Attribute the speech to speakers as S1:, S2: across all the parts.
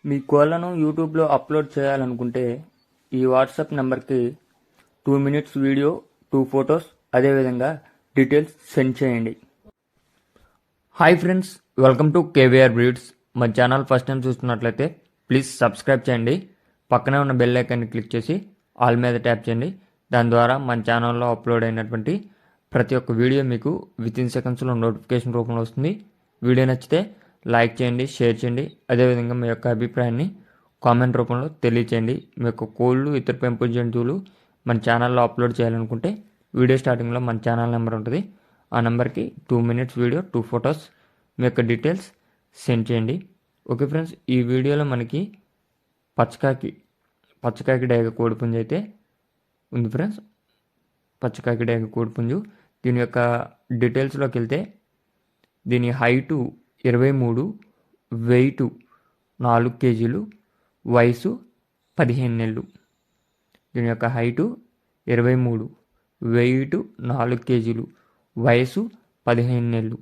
S1: మీ కోళ్లను యూట్యూబ్లో అప్లోడ్ చేయాలనుకుంటే ఈ వాట్సాప్ నెంబర్కి 2 minutes వీడియో, 2 photos, అదేవిధంగా డీటెయిల్స్ సెండ్ చేయండి. Hi friends, welcome to KVR breeds. మా ఛానల్ ఫస్ట్ టైం చూస్తున్నట్లయితే ప్లీజ్ సబ్స్క్రైబ్ చేయండి. పక్కనే ఉన్న బెల్ ఐకాన్ని క్లిక్ చేసి ఆల్ మీద ట్యాప్ చేయండి. దాని ద్వారా మన ఛానల్లో అప్లోడ్ అయినటువంటి ప్రతి ఒక్క వీడియో మీకు వితిన్ సెకండ్స్లో నోటిఫికేషన్ రూపంలో వస్తుంది. వీడియో నచ్చితే లైక్ చేయండి, షేర్ చేయండి. అదేవిధంగా మీ యొక్క అభిప్రాయాన్ని కామెంట్ రూపంలో తెలియచేయండి. మీ యొక్క కోళ్ళు, ఇతర పెంపుడు జంతువులు మన ఛానల్లో అప్లోడ్ చేయాలనుకుంటే వీడియో స్టార్టింగ్లో మన ఛానల్ నెంబర్ ఉంటుంది. ఆ నెంబర్కి 2 minutes వీడియో, 2 photos, మీ యొక్క డీటెయిల్స్ సెండ్ చేయండి. ఓకే ఫ్రెండ్స్, ఈ వీడియోలో మనకి పచ్చకాకి డేగ కోడిపుంజు అయితే ఉంది ఫ్రెండ్స్. పచ్చకాకి డేగ కోడిపుంజు, దీని యొక్క డీటెయిల్స్లోకి వెళ్తే దీని హైటు 23, వెయిట్ 4 kgs, వయసు 15 నెలలు. దీని యొక్క హైటు 23, వెయిట్ 4 kgs, వయసు 15 నెలలు.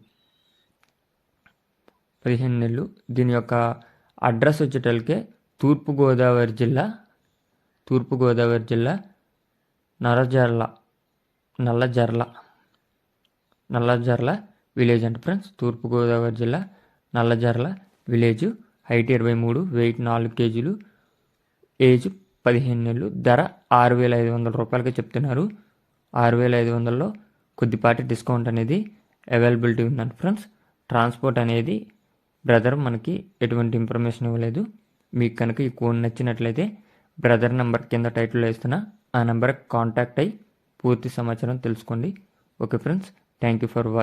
S1: దీని యొక్క అడ్రస్ వచ్చేటల్కే తూర్పుగోదావరి జిల్లా నల్లజర్ల విలేజ్ అంట ఫ్రెండ్స్. తూర్పుగోదావరి జిల్లా Nallajerla village. Height 23, weight 4 kgs, age 15 నెలలు. ధర 6,500 రూపాయలకి చెప్తున్నారు. 6,500లో కొద్దిపాటి డిస్కౌంట్ అనేది అవైలబిలిటీ ఉందంట ఫ్రెండ్స్. ట్రాన్స్పోర్ట్ అనేది బ్రదర్ మనకి ఎటువంటి ఇన్ఫర్మేషన్ ఇవ్వలేదు. మీకు కనుక ఈ కోడ్ నచ్చినట్లయితే బ్రదర్ నెంబర్ కింద టైటిల్లో ఇస్తున్నా, ఆ నెంబర్కి కాంటాక్ట్ అయ్యి పూర్తి సమాచారం తెలుసుకోండి. Okay friends, thank you for watching.